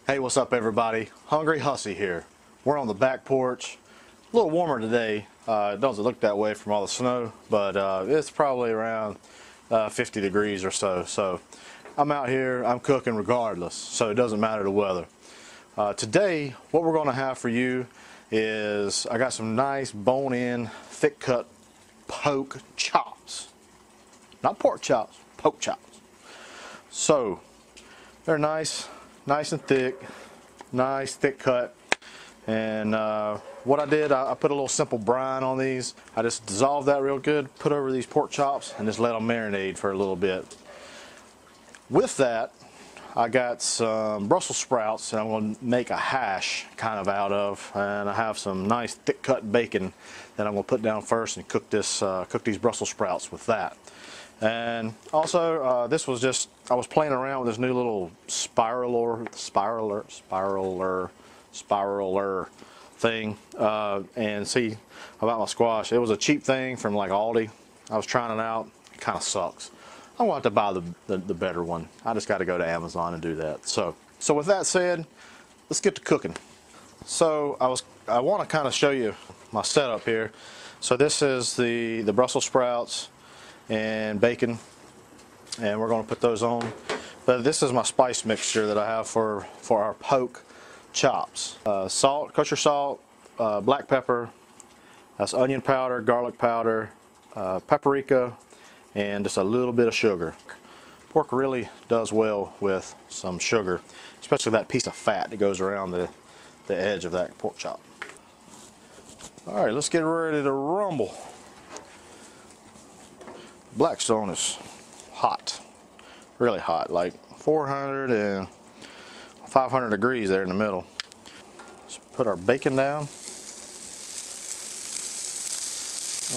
Hey, what's up everybody? Hungry Hussey here. We're on the back porch. A little warmer today. It doesn't look that way from all the snow, but it's probably around 50 degrees or so. So I'm out here, I'm cooking regardless, so it doesn't matter the weather. Today, what we're gonna have for you is, I got some nice bone-in, thick-cut poke chops. Not pork chops, poke chops. So, they're nice and thick, nice thick cut. And what I did, I put a little simple brine on these. I just dissolved that real good, put over these pork chops, and just let them marinate for a little bit. With that, I got some Brussels sprouts that I'm going to make a hash kind of out of, and I have some nice thick cut bacon that I'm going to put down first and cook these Brussels sprouts with that. And also, this was just, I was playing around with this new little spiraler thing, and see about my squash. It was a cheap thing from like Aldi. I was trying it out. It kind of sucks. I want to buy the better one. I just got to go to Amazon and do that. So with that said, let's get to cooking. So I want to kind of show you my setup here. So this is the Brussels sprouts and bacon, and we're going to put those on. But this is my spice mixture that I have for our poke chops. Salt, kosher salt, black pepper, that's onion powder, garlic powder, paprika, and just a little bit of sugar. Pork really does well with some sugar, especially that piece of fat that goes around the edge of that pork chop. All right, let's get ready to rumble. Blackstone is hot, really hot, like 400 and 500 degrees there in the middle. Let's put our bacon down.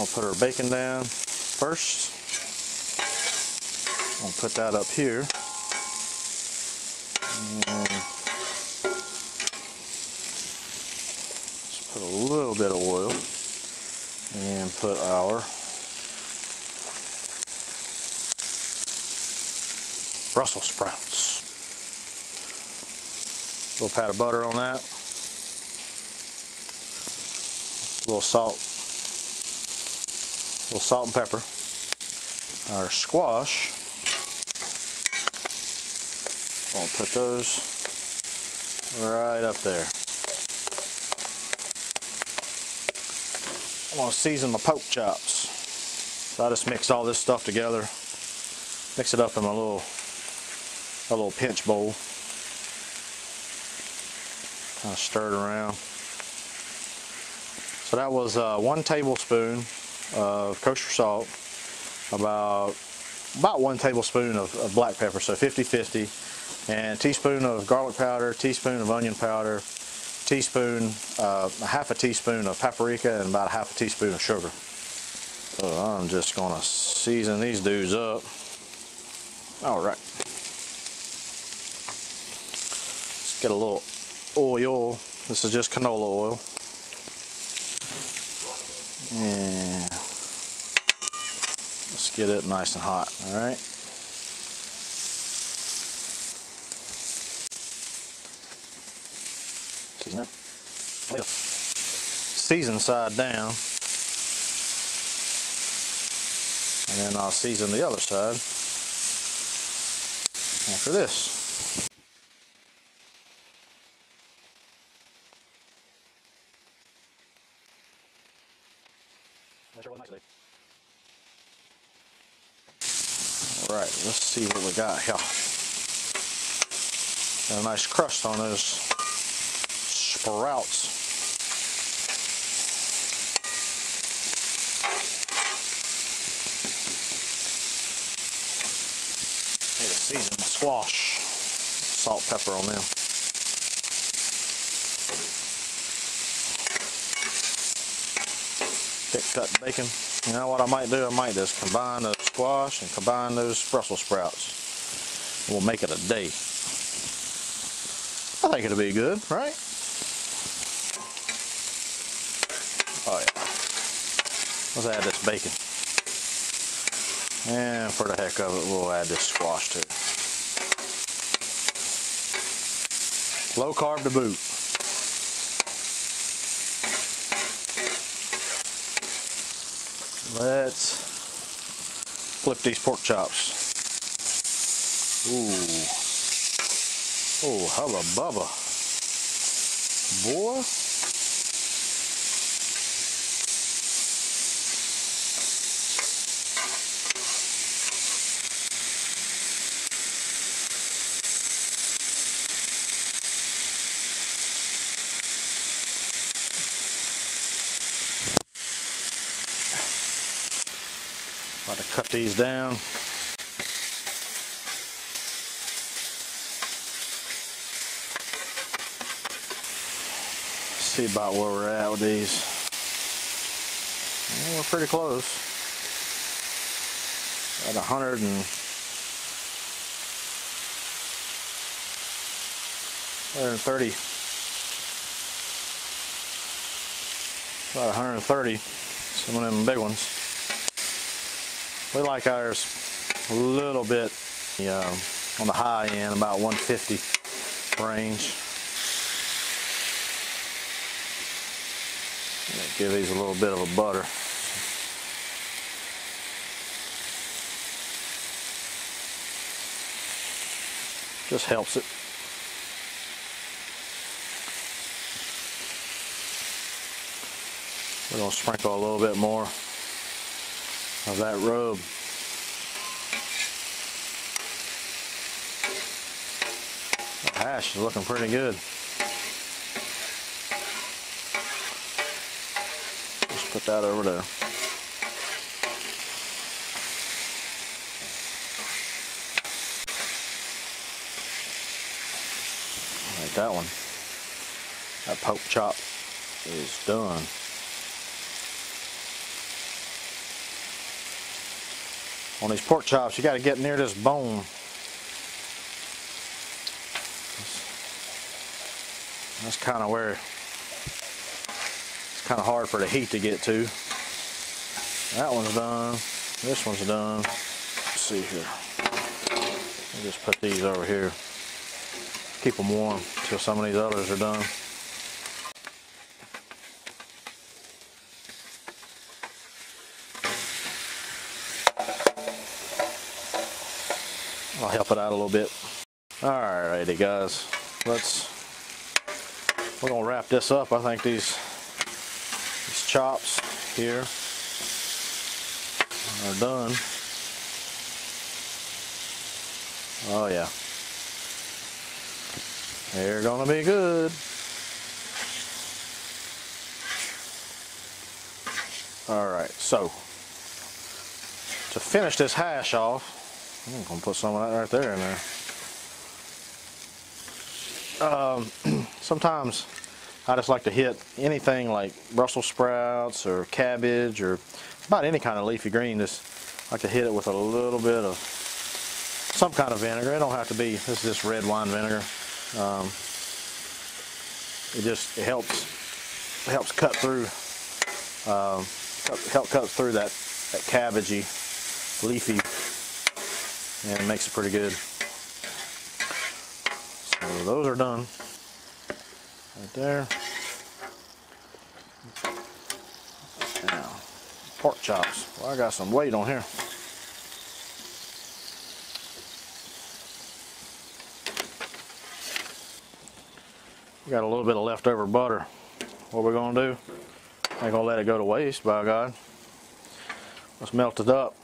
I'll put our bacon down first. I'll put that up here. And let's put a little bit of oil and put our Brussels sprouts. A little pat of butter on that. A little salt and pepper. Our squash, I'll put those right up there. I'm going to season my poke chops. So I just mix all this stuff together, mix it up in my little pinch bowl. Kind of stir it around. So that was 1 tablespoon of kosher salt, about 1 tablespoon of black pepper, so 50-50, and a teaspoon of garlic powder, teaspoon of onion powder, teaspoon, half a teaspoon of paprika, and about half a teaspoon of sugar. So I'm just going to season these dudes up. All right. Let's get a little oil. This is just canola oil. And let's get it nice and hot, all right? Season it. Season side down. And then I'll season the other side after this. Alright, let's see what we got here. Got a nice crust on those sprouts. Need to season my squash. Salt, pepper on them. Thick cut bacon. You know what I might do? I might just combine the squash and combine those Brussels sprouts. We'll make it a day. I think it'll be good, right? Oh yeah. Let's add this bacon. And for the heck of it, we'll add this squash too. Low carb to boot. Let's flip these pork chops. Ooh. Oh, hubba bubba. Boy. About to cut these down. See about where we're at with these. Well, we're pretty close. At 100 and 130. About 130. Some of them big ones. We like ours a little bit on the high end, about 150 range. Give these a little bit of a butter. Just helps it. We're going to sprinkle a little bit more of that rub. The hash is looking pretty good. Just put that over there. Like that one. That pork chop is done. On these pork chops, you got to get near this bone. That's kind of where it's kind of hard for the heat to get to. That one's done. This one's done. Let's see here. I'll just put these over here. Keep them warm until some of these others are done. I'll help it out a little bit. Alrighty guys, we're gonna wrap this up. I think these chops here are done. Oh yeah, they're gonna be good. Alright, so to finish this hash off, I'm gonna put some of that right there in there. Sometimes I just like to hit anything like Brussels sprouts or cabbage or about any kind of leafy green. Just like to hit it with a little bit of some kind of vinegar. It don't have to be. This is just red wine vinegar. It helps cut through cut through that cabbagey leafy. And it makes it pretty good. So those are done. Right there. Now, pork chops. Well, I got some weight on here. We got a little bit of leftover butter. What we're gonna do? Ain't gonna let it go to waste, by God. Let's melt it up.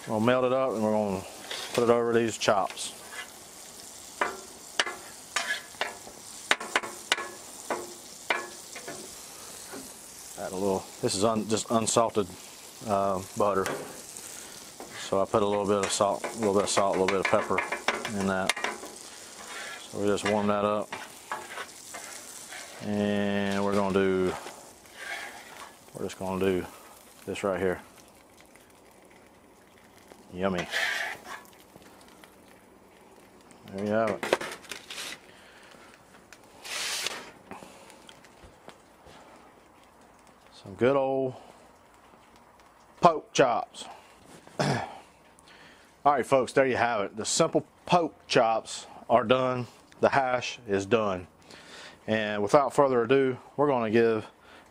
We'll melt it up and we're going to put it over these chops. Add a little, this is just unsalted butter. So I put a little bit of salt, a little bit of pepper in that. So we just warm that up. And we're just going to do this right here. Yummy. There you have it. Some good old pork chops. Alright folks, there you have it. The simple pork chops are done. The hash is done. And without further ado, we're going to give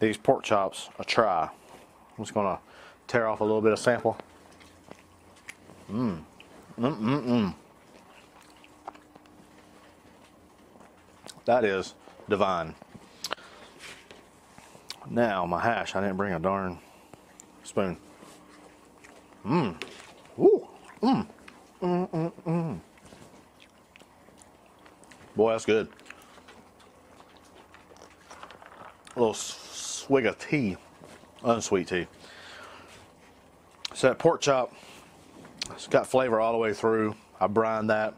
these pork chops a try. I'm just going to tear off a little bit of sample. That is divine. Now my hash, I didn't bring a darn spoon. Boy, that's good. A little swig of tea, unsweet tea. So that pork chop, it's got flavor all the way through. I brined that.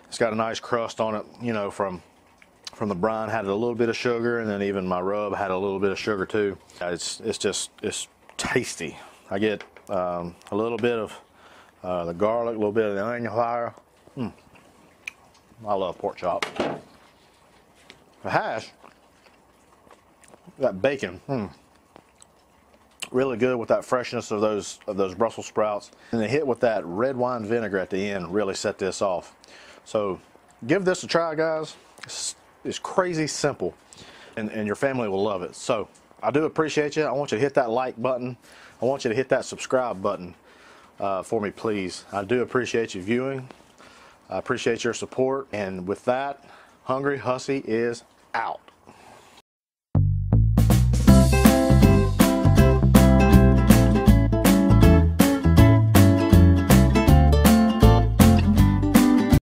It's got a nice crust on it, you know, from the brine. Had a little bit of sugar, and then even my rub had a little bit of sugar too. It's tasty. I get a little bit of the garlic, a little bit of the onion flour. I love pork chop. The hash, that bacon, really good with that freshness of those Brussels sprouts. And the hit with that red wine vinegar at the end really set this off. So give this a try, guys. It's crazy simple, and your family will love it. So I do appreciate you. I want you to hit that like button. I want you to hit that subscribe button for me, please. I do appreciate you viewing. I appreciate your support. And with that, Hungry Hussey is out.